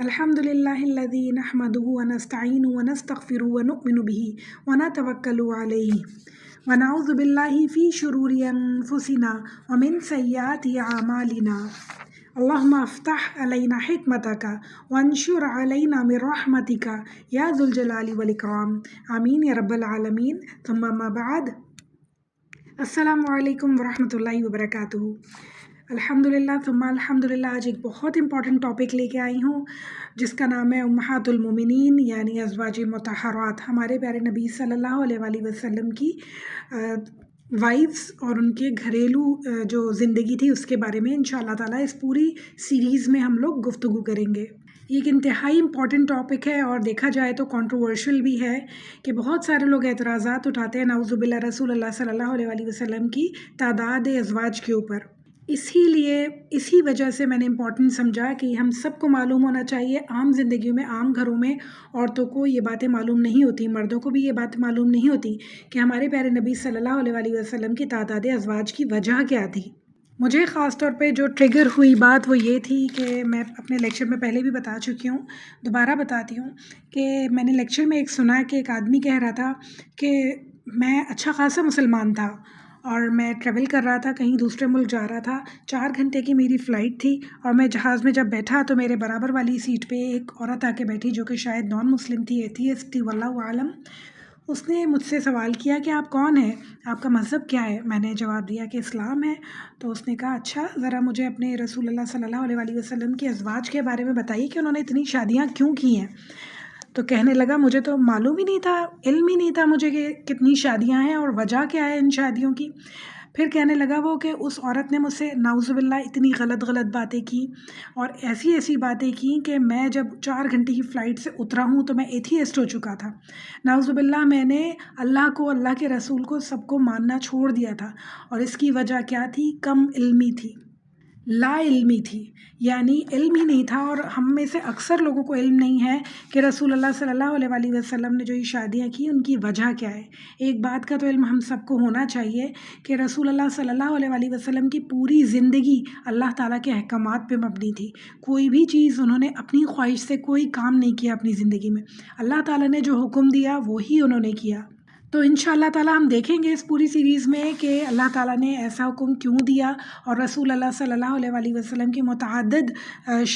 الحمد لله الذي نحمده ونستعينه ونستغفره ونؤمن به ونتوكل عليه ونعوذ بالله في شرور أنفسنا ومن سيئات أعمالنا. اللهم افتح علينا حكمتك وانشر علينا من رحمتك يا ذو الجلال والإكرام. آمین یا رب العالمین. ثم ما بعد. السلام علیکم ورحمۃ اللہ وبرکاتہ. الحمدللہ ثم الحمدللہ. آج ایک بہت امپورٹنٹ ٹاپک لے کے آئی ہوں جس کا نام ہے امہات المومنین یعنی ازواج مطہرات. ہمارے پیارے نبی صلی اللہ علیہ وآلہ وسلم کی وائفز اور ان کے گھریلو جو زندگی تھی اس کے بارے میں انشاءاللہ تعالیٰ اس پوری سیریز میں ہم لوگ گفتگو کریں گے. یہ ایک انتہائی امپورٹنٹ ٹاپک ہے اور دیکھا جائے تو کنٹروورشل بھی ہے کہ بہت سارے لوگ اعتراضات اٹھاتے ہیں نعوذ باللہ رسول اللہ صلی اللہ علیہ وآلہ وسلم کی تعداد ازواج کے اوپر. اسی وجہ سے میں نے امپورٹنٹ سمجھا کہ ہم سب کو معلوم ہونا چاہیے. عام زندگیوں میں عام گھروں میں عورتوں کو یہ باتیں معلوم نہیں ہوتی، مردوں کو بھی یہ بات معلوم نہیں ہوتی کہ ہمارے پیارے نبی صلی اللہ علیہ وآلہ وسلم کی تعداد ازواج کی وجہ کیا تھی. مجھے خاص طور پہ جو ٹریگر ہوئی بات وہ یہ تھی کہ میں اپنے لیکچر میں پہلے بھی بتا چکی ہوں، دوبارہ بتاتی ہوں کہ میں نے لیکچر میں ایک سنا کہ ایک آدمی کہہ رہا تھا کہ میں اچھا خاصا مسلمان تھا اور میں ٹریول کر رہا تھا، کہیں دوسرے ملک جا رہا تھا، 4 گھنٹے کی میری فلائٹ تھی اور میں جہاز میں جب بیٹھا تو میرے برابر والی سیٹ پہ ایک عورت آ کے بیٹھی جو کہ شاید نان مسلم تھی، ایتھیسٹ تھی، واللہ عالم. اس نے مجھ سے سوال کیا کہ آپ کون ہیں، آپ کا مذہب کیا ہے. میں نے جواب دیا کہ اسلام ہے. تو اس نے کہا اچھا ذرا مجھے اپنے رسول اللہ صلی اللہ علیہ وآلہ وسلم کی ازواج کے بارے میں بتائیے کہ انہوں نے اتنی شادیاں کیوں کی ہیں. تو کہنے لگا مجھے تو معلوم ہی نہیں تھا، علم ہی نہیں تھا مجھے کہ کتنی شادیاں ہیں اور وجہ کیا ہے ان شادیوں کی. پھر کہنے لگا وہ کہ اس عورت نے مجھ سے نعوذ باللہ اتنی غلط باتیں کی اور ایسی باتیں کی کہ میں جب 4 گھنٹے کی فلائٹ سے اترا ہوں تو میں ایتھیسٹ ہو چکا تھا. نعوذ باللہ میں نے اللہ کو، اللہ کے رسول کو، سب کو ماننا چھوڑ دیا تھا. اور اس کی وجہ کیا تھی؟ کم علمی تھی، لا علمی تھی، یعنی علم ہی نہیں تھا. اور ہم میں سے اکثر لوگوں کو علم نہیں ہے کہ رسول اللہ صلی اللہ علیہ وآلہ وسلم نے جو یہ شادیاں کی ان کی وجہ کیا ہے. ایک بات کا تو علم ہم سب کو ہونا چاہیے کہ رسول اللہ صلی اللہ علیہ وآلہ وسلم کی پوری زندگی اللہ تعالیٰ کے احکامات پہ مبنی تھی. کوئی بھی چیز انہوں نے اپنی خواہش سے کوئی کام نہیں کیا اپنی زندگی میں. اللہ تعالیٰ نے جو حکم دیا وہی انہوں نے کیا. تو انشاءاللہ تعالیٰ ہم دیکھیں گے اس پوری سیریز میں کہ اللہ تعالیٰ نے ایسا حکم کیوں دیا اور رسول اللہ صلی اللہ علیہ وآلہ وسلم کی متعدد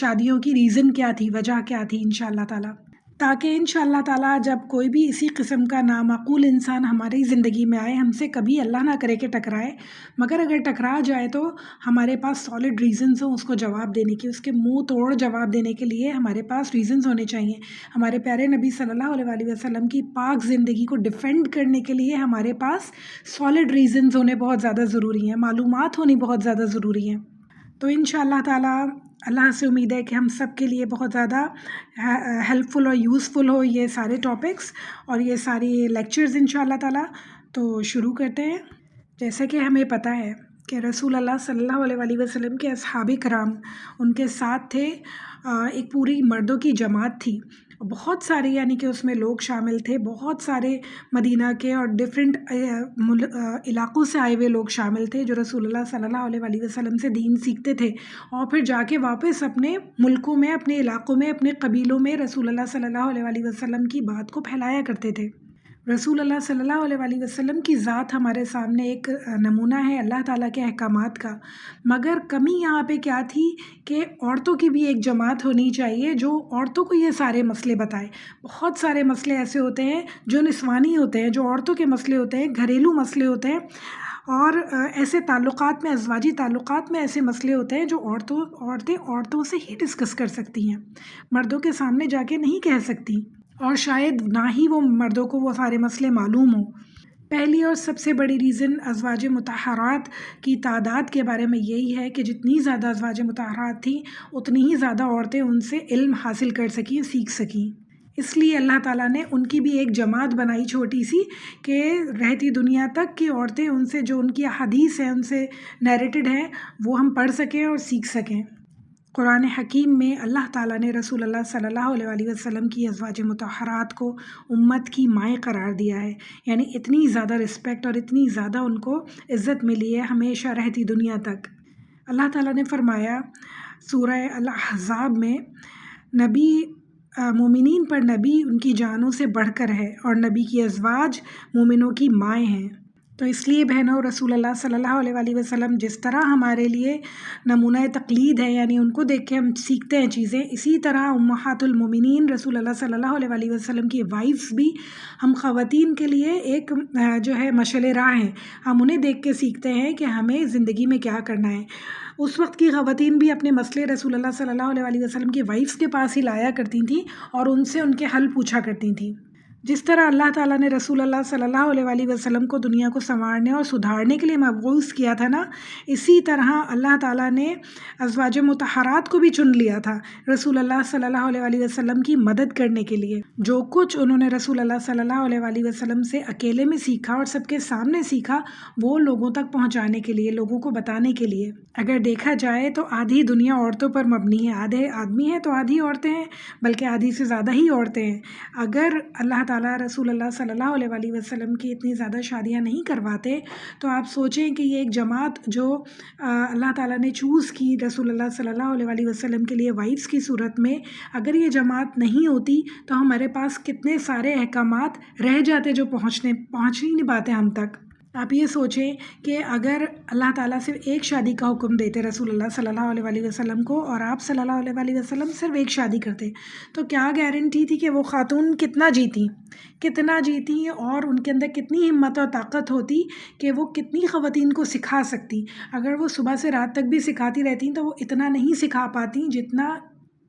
شادیوں کی ریزن کیا تھی، وجہ کیا تھی انشاءاللہ تعالیٰ، تاکہ انشاءاللہ تعالیٰ جب کوئی بھی اسی قسم کا نامعقول انسان ہماری زندگی میں آئے، ہم سے کبھی اللہ نہ کرے کہ ٹکرائے، مگر اگر ٹکرا جائے تو ہمارے پاس سالڈ ریزنز ہوں اس کو جواب دینے کی، اس کے منہ توڑ جواب دینے کے لیے ہمارے پاس ریزنز ہونے چاہیے. ہمارے پیارے نبی صلی اللہ علیہ وآلہ وسلم کی پاک زندگی کو ڈیفینڈ کرنے کے لیے ہمارے پاس سالڈ ریزنز ہونے بہت زیادہ ضروری ہیں، معلومات ہونی بہت زیادہ ضروری ہیں. تو انشاءاللہ تعالیٰ اللہ سے امید ہے کہ ہم سب کے لیے بہت زیادہ ہیلپ فل اور یوزفل ہو یہ سارے ٹاپکس اور یہ ساری لیکچرز انشاءاللہ تعالیٰ. تو شروع کرتے ہیں. جیسے کہ ہمیں پتہ ہے کہ رسول اللہ صلی اللہ علیہ وآلہ وسلم کے اصحاب کرام ان کے ساتھ تھے، ایک پوری مردوں کی جماعت تھی، بہت سارے یعنی کہ اس میں لوگ شامل تھے، بہت سارے مدینہ کے اور ڈفرینٹ علاقوں سے آئے ہوئے لوگ شامل تھے جو رسول اللہ صلی اللہ علیہ وآلہ وسلم سے دین سیکھتے تھے اور پھر جا کے واپس اپنے ملکوں میں، اپنے علاقوں میں، اپنے قبیلوں میں رسول اللہ صلی اللہ علیہ وآلہ وسلم کی بات کو پھیلایا کرتے تھے. رسول اللہ صلی اللہ علیہ وآلہ وسلم کی ذات ہمارے سامنے ایک نمونہ ہے اللہ تعالیٰ کے احکامات کا، مگر کمی یہاں پہ کیا تھی کہ عورتوں کی بھی ایک جماعت ہونی چاہیے جو عورتوں کو یہ سارے مسئلے بتائے. بہت سارے مسئلے ایسے ہوتے ہیں جو نسوانی ہوتے ہیں، جو عورتوں کے مسئلے ہوتے ہیں، گھریلو مسئلے ہوتے ہیں، اور ایسے تعلقات میں، ازواجی تعلقات میں ایسے مسئلے ہوتے ہیں جو عورتیں عورتوں سے ہی ڈسکس کر سکتی ہیں، مردوں کے سامنے جا کے نہیں کہہ سکتی، اور شاید نہ ہی وہ مردوں کو وہ سارے مسئلے معلوم ہوں. پہلی اور سب سے بڑی ریزن ازواج مطہرات کی تعداد کے بارے میں یہی ہے کہ جتنی زیادہ ازواج مطہرات تھیں اتنی ہی زیادہ عورتیں ان سے علم حاصل کر سکیں، سیکھ سکیں. اس لیے اللہ تعالیٰ نے ان کی بھی ایک جماعت بنائی چھوٹی سی کہ رہتی دنیا تک کی عورتیں ان سے جو ان کی احادیث ہیں، ان سے نیریٹڈ ہیں، وہ ہم پڑھ سکیں اور سیکھ سکیں. قرآن حکیم میں اللہ تعالیٰ نے رسول اللہ صلی اللہ علیہ وآلہ وسلم کی ازواج مطہرات کو امت کی مائیں قرار دیا ہے، یعنی اتنی زیادہ رسپیکٹ اور اتنی زیادہ ان کو عزت ملی ہے ہمیشہ رہتی دنیا تک. اللہ تعالیٰ نے فرمایا سورہ الاحزاب میں نبی مومنین پر نبی ان کی جانوں سے بڑھ کر ہے، اور نبی کی ازواج مومنوں کی مائیں ہیں۔ تو اس لیے بہنوں، رسول اللہ صلی اللہ علیہ وآلہ وسلم جس طرح ہمارے لیے نمونہ تقلید ہے، یعنی ان کو دیکھ کے ہم سیکھتے ہیں چیزیں، اسی طرح امہات المومنین رسول اللہ صلی اللہ علیہ وآلہ وسلم کی وائفز بھی ہم خواتین کے لیے ایک جو ہے مشعل راہ ہیں۔ ہم انہیں دیکھ کے سیکھتے ہیں کہ ہمیں زندگی میں کیا کرنا ہے۔ اس وقت کی خواتین بھی اپنے مسئلے رسول اللہ صلی اللہ علیہ وآلہ وسلم کی وائفز کے پاس ہی لایا کرتی تھیں اور ان سے ان کے حل پوچھا کرتی تھیں۔ جس طرح اللہ تعالیٰ نے رسول اللہ صلی اللہ علیہ وآلہ وسلم کو دنیا کو سنوارنے اور سدھارنے کے لیے مبعوث کیا تھا نا، اسی طرح اللہ تعالیٰ نے ازواج مطہرات کو بھی چن لیا تھا رسول اللہ صلی اللہ علیہ وآلہ وسلم کی مدد کرنے کے لیے۔ جو کچھ انہوں نے رسول اللہ صلی اللہ علیہ وآلہ وسلم سے اکیلے میں سیکھا اور سب کے سامنے سیکھا، وہ لوگوں تک پہنچانے کے لیے، لوگوں کو بتانے کے لیے۔ اگر دیکھا جائے تو آدھی دنیا عورتوں پر مبنی ہے، آدھے آدمی ہیں تو آدھی عورتیں ہیں، بلکہ آدھی سے زیادہ ہی عورتیں ہیں۔ اگر اللہ تعالیٰ رسول اللہ صلی اللہ علیہ وآلہ وسلم کی اتنی زیادہ شادیاں نہیں کرواتے تو آپ سوچیں کہ یہ ایک جماعت جو اللہ تعالیٰ نے چوز کی رسول اللہ صلی اللہ علیہ وآلہ وسلم کے لیے وائفز کی صورت میں، اگر یہ جماعت نہیں ہوتی تو ہمارے پاس کتنے سارے احکامات رہ جاتے جو پہنچ ہی نہیں پاتے ہم تک۔ آپ یہ سوچیں کہ اگر اللہ تعالیٰ صرف ایک شادی کا حکم دیتے رسول اللہ صلی اللہ علیہ وآلہ وسلم کو، اور آپ صلی اللہ علیہ وآلہ وسلم صرف ایک شادی کرتے، تو کیا گارنٹی تھی کہ وہ خاتون کتنا جیتی اور ان کے اندر کتنی ہمت اور طاقت ہوتی کہ وہ کتنی خواتین کو سکھا سکتی۔ اگر وہ صبح سے رات تک بھی سکھاتی رہتی تو وہ اتنا نہیں سکھا پاتی جتنا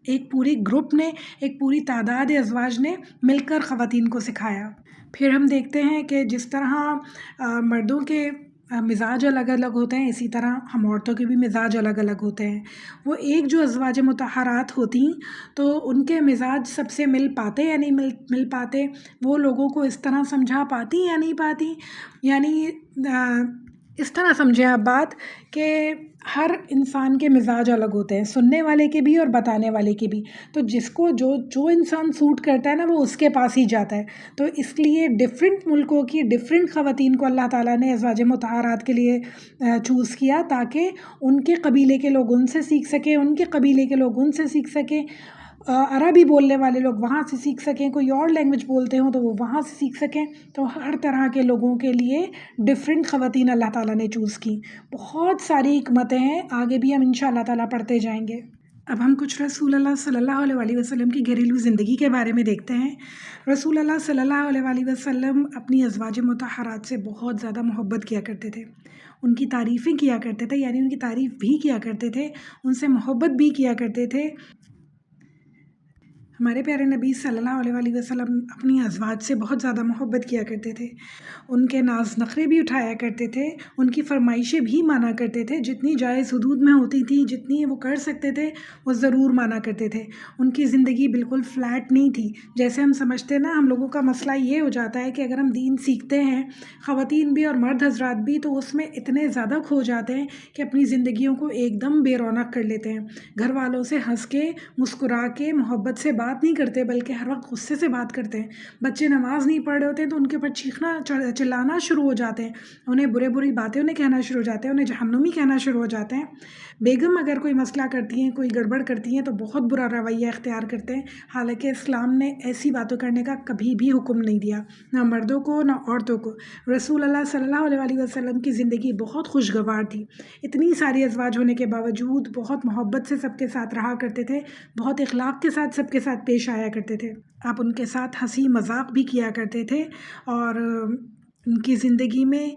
ایک پوری گروپ نے، ایک پوری تعداد ازواج نے مل کر خواتین کو سکھایا۔ پھر ہم دیکھتے ہیں کہ جس طرح مردوں کے مزاج الگ الگ ہوتے ہیں، اسی طرح ہم عورتوں کے بھی مزاج الگ الگ ہوتے ہیں۔ وہ ایک جو ازواج مطہرات ہوتی تو ان کے مزاج سب سے مل پاتے یا نہیں مل پاتے، وہ لوگوں کو اس طرح سمجھا پاتی یا نہیں پاتی، یعنی اس طرح سمجھیں آپ بات کہ ہر انسان کے مزاج الگ ہوتے ہیں، سننے والے کے بھی اور بتانے والے کے بھی۔ تو جس کو جو انسان سوٹ کرتا ہے نا، وہ اس کے پاس ہی جاتا ہے۔ تو اس لیے ڈفرینٹ ملکوں کی ڈفرینٹ خواتین کو اللہ تعالیٰ نے ازواج مطہرات کے لیے چوز کیا، تاکہ ان کے قبیلے کے لوگ ان سے سیکھ سکیں، ان کے قبیلے کے لوگ ان سے سیکھ سکیں، عربی بولنے والے لوگ وہاں سے سیکھ سکیں، کوئی اور لینگویج بولتے ہوں تو وہ وہاں سے سیکھ سکیں۔ تو ہر طرح کے لوگوں کے لیے ڈفرینٹ خواتین اللہ تعالیٰ نے چوز کی۔ بہت ساری حکمتیں ہیں، آگے بھی ہم انشاء اللہ تعالیٰ پڑھتے جائیں گے۔ اب ہم کچھ رسول اللہ صلی اللہ علیہ وآلہ وسلم کی گھریلو زندگی کے بارے میں دیکھتے ہیں۔ رسول اللہ صلی اللہ علیہ وآلہ وسلم اپنی ازواج مطہرات سے بہت زیادہ محبت کیا کرتے تھے، ان کی تعریفیں کیا کرتے تھے، یعنی ان کی تعریف بھی کیا کرتے تھے، ان سے محبت بھی کیا کرتے تھے۔ ہمارے پیارے نبی صلی اللہ علیہ وآلہ وسلم اپنی ازواج سے بہت زیادہ محبت کیا کرتے تھے، ان کے ناز نخرے بھی اٹھایا کرتے تھے، ان کی فرمائشیں بھی مانا کرتے تھے، جتنی جائز حدود میں ہوتی تھی، جتنی وہ کر سکتے تھے وہ ضرور مانا کرتے تھے۔ ان کی زندگی بالکل فلیٹ نہیں تھی، جیسے ہم سمجھتے نا، ہم لوگوں کا مسئلہ یہ ہو جاتا ہے کہ اگر ہم دین سیکھتے ہیں، خواتین بھی اور مرد حضرات بھی، تو اس میں اتنے زیادہ کھو جاتے ہیں کہ اپنی زندگیوں کو ایک دم بے رونق کر لیتے ہیں۔ گھر والوں سے ہنس کے مسکرا کے محبت سے بات نہیں کرتے، بلکہ ہر وقت غصے سے بات کرتے ہیں۔ بچے نماز نہیں پڑھ رہے ہوتے ہیں تو ان کے اوپر چیخنا چلانا شروع ہو جاتے ہیں، انہیں بری باتیں کہنا شروع ہو جاتے ہیں، انہیں جہنمی کہنا شروع ہو جاتے ہیں۔ بیگم اگر کوئی مسئلہ کرتی ہیں، کوئی گڑبڑ کرتی ہیں تو بہت برا رویہ اختیار کرتے ہیں، حالانکہ اسلام نے ایسی باتوں کرنے کا کبھی بھی حکم نہیں دیا، نہ مردوں کو نہ عورتوں کو۔ رسول اللہ صلی اللہ علیہ وآلہ وسلم کی زندگی بہت خوشگوار تھی، اتنی ساری ازواج ہونے کے باوجود بہت محبت سے سب کے ساتھ رہا کرتے تھے، بہت اخلاق کے ساتھ سب کے ساتھ پیش آیا کرتے تھے۔ آپ ان کے ساتھ ہنسی مذاق بھی کیا کرتے تھے، اور ان کی زندگی میں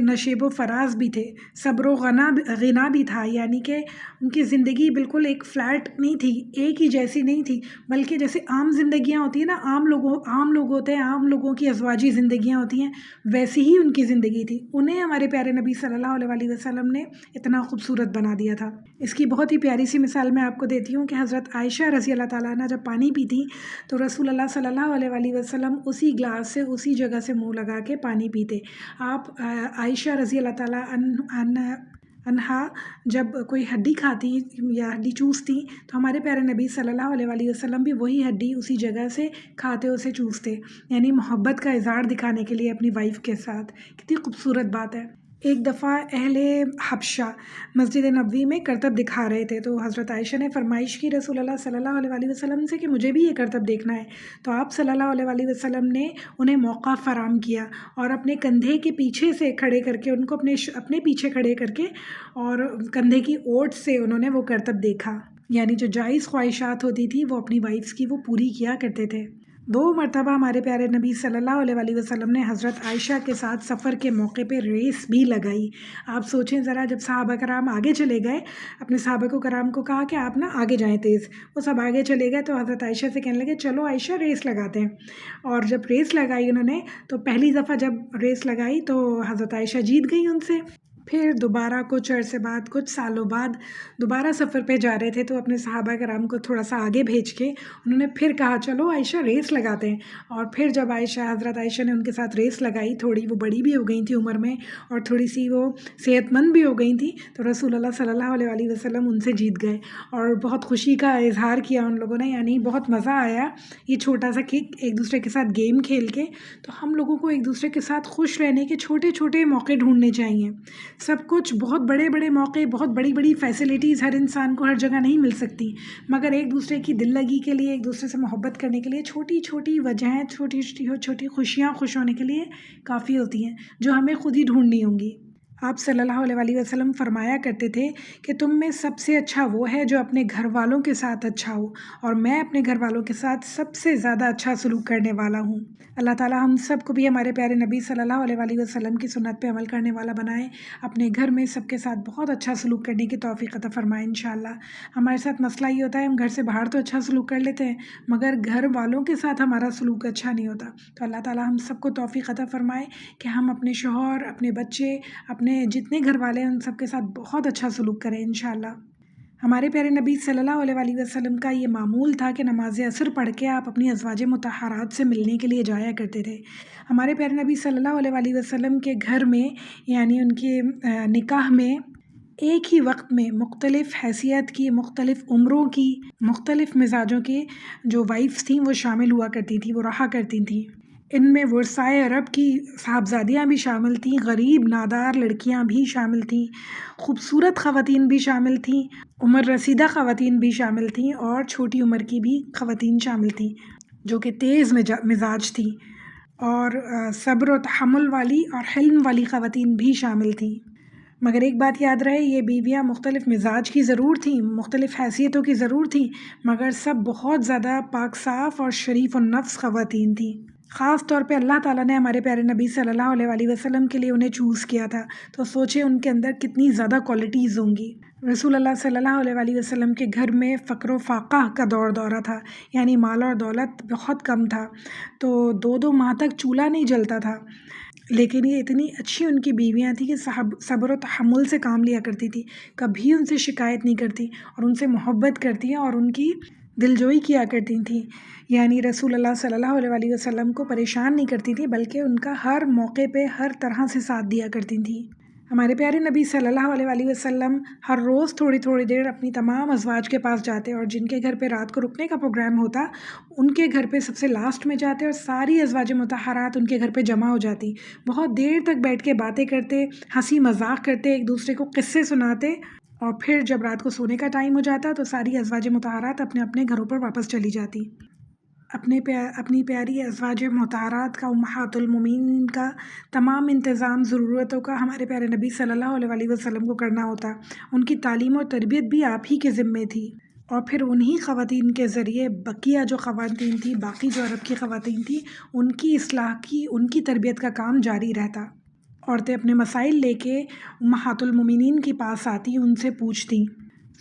نشیب و فراز بھی تھے، صبر و غنا بھی تھا، یعنی کہ ان کی زندگی بالکل ایک فلیٹ نہیں تھی، ایک ہی جیسی نہیں تھی، بلکہ جیسے عام زندگیاں ہوتی ہیں نا، عام لوگ ہوتے ہیں، عام لوگوں کی ازواجی زندگیاں ہوتی ہیں، ویسی ہی ان کی زندگی تھی۔ انہیں ہمارے پیارے نبی صلی اللہ علیہ وآلہ وسلم نے اتنا خوبصورت بنا دیا تھا۔ اس کی بہت ہی پیاری سی مثال میں آپ کو دیتی ہوں کہ حضرت عائشہ رضی اللہ تعالیٰ عنہ جب پانی پیتی تو رسول اللہ صلی اللہ علیہ وآلہ وسلم اسی گلاس سے اسی جگہ سے منہ لگا کے پانی پیتے۔ آپ عائشہ رضی اللہ تعالیٰ عنہا جب کوئی ہڈی کھاتی یا ہڈی چوستی تو ہمارے پیارے نبی صلی اللہ علیہ وآلہ وسلم بھی وہی ہڈی اسی جگہ سے کھاتے، اسے چوستے، یعنی محبت کا اظہار دکھانے کے لیے اپنی وائف کے ساتھ۔ کتنی خوبصورت بات ہے۔ ایک دفعہ اہل حبشہ مسجد نبوی میں کرتب دکھا رہے تھے، تو حضرت عائشہ نے فرمائش کی رسول اللہ صلی اللہ علیہ وآلہ وسلم سے کہ مجھے بھی یہ کرتب دیکھنا ہے، تو آپ صلی اللہ علیہ وآلہ وسلم نے انہیں موقع فراہم کیا اور اپنے کندھے کے پیچھے سے کھڑے کر کے ان کو اپنے پیچھے کھڑے کر کے اور کندھے کی اوٹ سے انہوں نے وہ کرتب دیکھا، یعنی جو جائز خواہشات ہوتی تھی وہ اپنی وائفز کی وہ پوری کیا کرتے تھے۔ 2 مرتبہ ہمارے پیارے نبی صلی اللہ علیہ وآلہ وسلم نے حضرت عائشہ کے ساتھ سفر کے موقع پہ ریس بھی لگائی۔ آپ سوچیں ذرا، جب صحابہ کرام آگے چلے گئے، اپنے صحابہ کرام کو کہا کہ آپ نا آگے جائیں تیز، وہ سب آگے چلے گئے تو حضرت عائشہ سے کہنے لگے چلو عائشہ ریس لگاتے ہیں، اور جب ریس لگائی انہوں نے تو پہلی دفعہ جب ریس لگائی تو حضرت عائشہ جیت گئی ان سے۔ پھر دوبارہ کچھ عرصے بعد، کچھ سالوں بعد دوبارہ سفر پہ جا رہے تھے تو اپنے صحابہ کرام کو تھوڑا سا آگے بھیج کے انہوں نے پھر کہا چلو عائشہ ریس لگاتے ہیں، اور پھر جب حضرت عائشہ نے ان کے ساتھ ریس لگائی، تھوڑی وہ بڑی بھی ہو گئی تھی عمر میں اور تھوڑی سی وہ صحت مند بھی ہو گئی تھی، تو رسول اللہ صلی اللہ علیہ وآلہ وسلم ان سے جیت گئے اور بہت خوشی کا اظہار کیا ان لوگوں نے، یعنی بہت مزہ آیا یہ چھوٹا سا ایک دوسرے کے ساتھ گیم کھیل کے۔ تو ہم لوگوں کو ایک دوسرے کے ساتھ خوش رہنے کے چھوٹے چھوٹے موقع ڈھونڈنے چاہیے۔ سب کچھ بہت بڑے بڑے موقع، بہت بڑی بڑی فیسلٹیز ہر انسان کو ہر جگہ نہیں مل سکتی، مگر ایک دوسرے کی دل لگی کے لیے، ایک دوسرے سے محبت کرنے کے لیے چھوٹی چھوٹی وجہیں، چھوٹی چھوٹی خوشیاں خوش ہونے کے لیے کافی ہوتی ہیں، جو ہمیں خود ہی ڈھونڈنی ہوں گی۔ آپ صلی اللہ علیہ وآلہ وسلم فرمایا کرتے تھے کہ تم میں سب سے اچھا وہ ہے جو اپنے گھر والوں کے ساتھ اچھا ہو، اور میں اپنے گھر والوں کے ساتھ سب سے زیادہ اچھا سلوک کرنے والا ہوں۔ اللہ تعالیٰ ہم سب کو بھی ہمارے پیارے نبی صلی اللہ علیہ وآلہ وسلم کی سنت پہ عمل کرنے والا بنائے، اپنے گھر میں سب کے ساتھ بہت اچھا سلوک کرنے کی توفیق عطا فرمائے انشاءاللہ۔ ہمارے ساتھ مسئلہ یہ ہوتا ہے، ہم گھر سے باہر تو اچھا سلوک کر لیتے ہیں مگر گھر والوں کے ساتھ ہمارا سلوک اچھا نہیں ہوتا، تو اللہ تعالیٰ ہم سب کو توفیق عطا فرمائے کہ ہم اپنے شوہر، اپنے بچے، اپنے جتنے گھر والے ہیں ان سب کے ساتھ بہت اچھا سلوک کریں انشاءاللہ۔ ہمارے پیارے نبی صلی اللہ علیہ وآلہ وسلم کا یہ معمول تھا کہ نماز عصر پڑھ کے آپ اپنی ازواج مطہرات سے ملنے کے لیے جایا کرتے تھے۔ ہمارے پیارے نبی صلی اللہ علیہ وآلہ وسلم کے گھر میں، یعنی ان کے نکاح میں، ایک ہی وقت میں مختلف حیثیت کی، مختلف عمروں کی، مختلف مزاجوں کی جو وائفز تھیں وہ شامل ہوا کرتی تھیں، وہ رہا کرتی تھیں۔ ان میں ورثائے عرب کی صاحبزادیاں بھی شامل تھیں، غریب نادار لڑکیاں بھی شامل تھیں، خوبصورت خواتین بھی شامل تھیں، عمر رسیدہ خواتین بھی شامل تھیں، اور چھوٹی عمر کی بھی خواتین شامل تھیں جو کہ تیز مزاج تھیں، اور صبر و تحمل والی اور حلم والی خواتین بھی شامل تھیں۔ مگر ایک بات یاد رہے، یہ بیویاں مختلف مزاج کی ضرور تھیں، مختلف حیثیتوں کی ضرور تھیں، مگر سب بہت زیادہ پاک صاف اور شریف النفس خواتین تھیں۔ خاص طور پہ اللہ تعالیٰ نے ہمارے پیارے نبی صلی اللہ علیہ وآلہ وسلم کے لیے انہیں چوز کیا تھا، تو سوچیں ان کے اندر کتنی زیادہ کوالٹیز ہوں گی۔ رسول اللہ صلی اللہ علیہ وآلہ وسلم کے گھر میں فقر و فاقہ کا دورہ تھا، یعنی مال اور دولت بہت کم تھا، تو 2 ماہ تک چولہا نہیں جلتا تھا، لیکن یہ اتنی اچھی ان کی بیویاں تھیں کہ صبر و تحمل سے کام لیا کرتی تھی، کبھی ان سے شکایت نہیں کرتی اور ان سے محبت کرتی ہیں اور ان کی دلجوئی کیا کرتی تھیں، یعنی رسول اللہ صلی اللہ علیہ وآلہ وسلم کو پریشان نہیں کرتی تھیں بلکہ ان کا ہر موقع پہ ہر طرح سے ساتھ دیا کرتی تھیں۔ ہمارے پیارے نبی صلی اللہ علیہ وآلہ وسلم ہر روز تھوڑی تھوڑی دیر اپنی تمام ازواج کے پاس جاتے، اور جن کے گھر پہ رات کو رکنے کا پروگرام ہوتا ان کے گھر پہ سب سے لاسٹ میں جاتے، اور ساری ازواج مطہرات ان کے گھر پہ جمع ہو جاتی، بہت دیر تک بیٹھ کے باتیں کرتے، ہنسی مذاق کرتے، ایک دوسرے کو قصے سناتے، اور پھر جب رات کو سونے کا ٹائم ہو جاتا تو ساری ازواج مطہرات اپنے اپنے گھروں پر واپس چلی جاتی۔ اپنی پیاری ازواج مطہرات کا، امہات المومنین کا تمام انتظام ضرورتوں کا ہمارے پیارے نبی صلی اللہ علیہ وآلہ وسلم کو کرنا ہوتا، ان کی تعلیم اور تربیت بھی آپ ہی کے ذمے تھی، اور پھر انہی خواتین کے ذریعے بقیہ جو خواتین تھیں، باقی جو عرب کی خواتین تھیں، ان کی اصلاح کی، ان کی تربیت کا کام جاری رہتا۔ عورتیں اپنے مسائل لے کے امہات المومنین کے پاس آتی، ان سے پوچھتی۔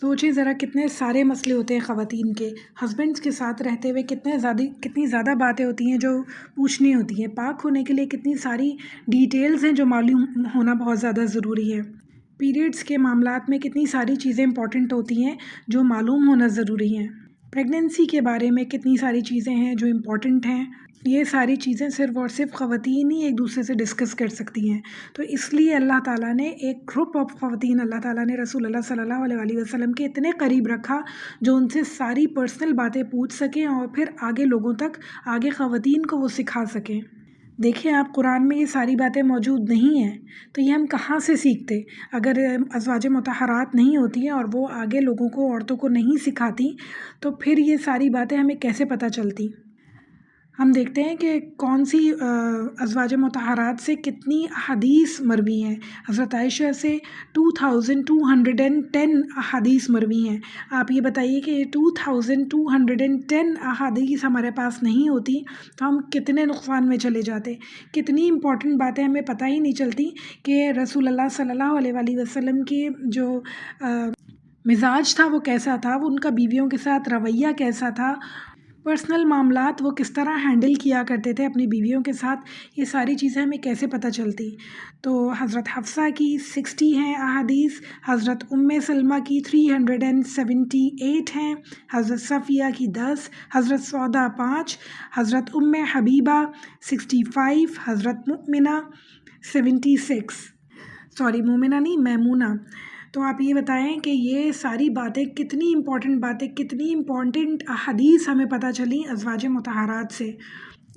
سوچیں ذرا کتنے سارے مسئلے ہوتے ہیں خواتین کے، ہسبینڈس کے ساتھ رہتے ہوئے کتنی زیادہ باتیں ہوتی ہیں جو پوچھنی ہوتی ہیں، پاک ہونے کے لیے کتنی ساری ڈیٹیلز ہیں جو معلوم ہونا بہت زیادہ ضروری ہے، پیریڈز کے معاملات میں کتنی ساری چیزیں امپورٹنٹ ہوتی ہیں جو معلوم ہونا ضروری ہیں، پریگننسی کے بارے میں کتنی ساری چیزیں ہیں جو امپورٹنٹ ہیں، یہ ساری چیزیں صرف اور صرف خواتین ہی ایک دوسرے سے ڈسکس کر سکتی ہیں۔ تو اس لیے اللہ تعالیٰ نے ایک گروپ آف خواتین، اللہ تعالیٰ نے رسول اللہ صلی اللہ علیہ وآلہ وسلم کے اتنے قریب رکھا جو ان سے ساری پرسنل باتیں پوچھ سکیں اور پھر آگے لوگوں تک، آگے خواتین کو وہ سکھا سکیں۔ دیکھیں آپ، قرآن میں یہ ساری باتیں موجود نہیں ہیں تو یہ ہم کہاں سے سیکھتے؟ اگر ازواج مطہرات نہیں ہوتی ہیں اور وہ آگے لوگوں کو، عورتوں کو نہیں سکھاتی تو پھر یہ ساری باتیں ہمیں کیسے پتہ چلتی؟ ہم دیکھتے ہیں کہ کون سی ازواج مطہرات سے کتنی احادیث مروی ہیں۔ حضرت عائشہ سے 2210 احادیث مروی ہیں۔ آپ یہ بتائیے کہ 2210 احادیث ہمارے پاس نہیں ہوتی تو ہم کتنے نقصان میں چلے جاتے، کتنی امپورٹنٹ باتیں ہمیں پتہ ہی نہیں چلتی کہ رسول اللہ صلی اللہ علیہ وآلہ وسلم کی جو مزاج تھا وہ کیسا تھا، ان کا بیویوں کے ساتھ رویہ کیسا تھا، پرسنل معاملات وہ کس طرح ہینڈل کیا کرتے تھے اپنی بیویوں کے ساتھ، یہ ساری چیزیں ہمیں کیسے پتہ چلتی؟ تو حضرت حفصہ کی 60 ہیں احادیث، حضرت سلمہ کی 378 ہیں، حضرت صفیہ کی 10، حضرت سودا 5، حضرت حبیبہ 65، حضرت مومنہ 76، سوری مومنہ نہیں، میمونہ۔ تو آپ یہ بتائیں کہ یہ ساری باتیں کتنی امپورٹنٹ احادیث ہمیں پتہ چلی ازواج مطہرات سے،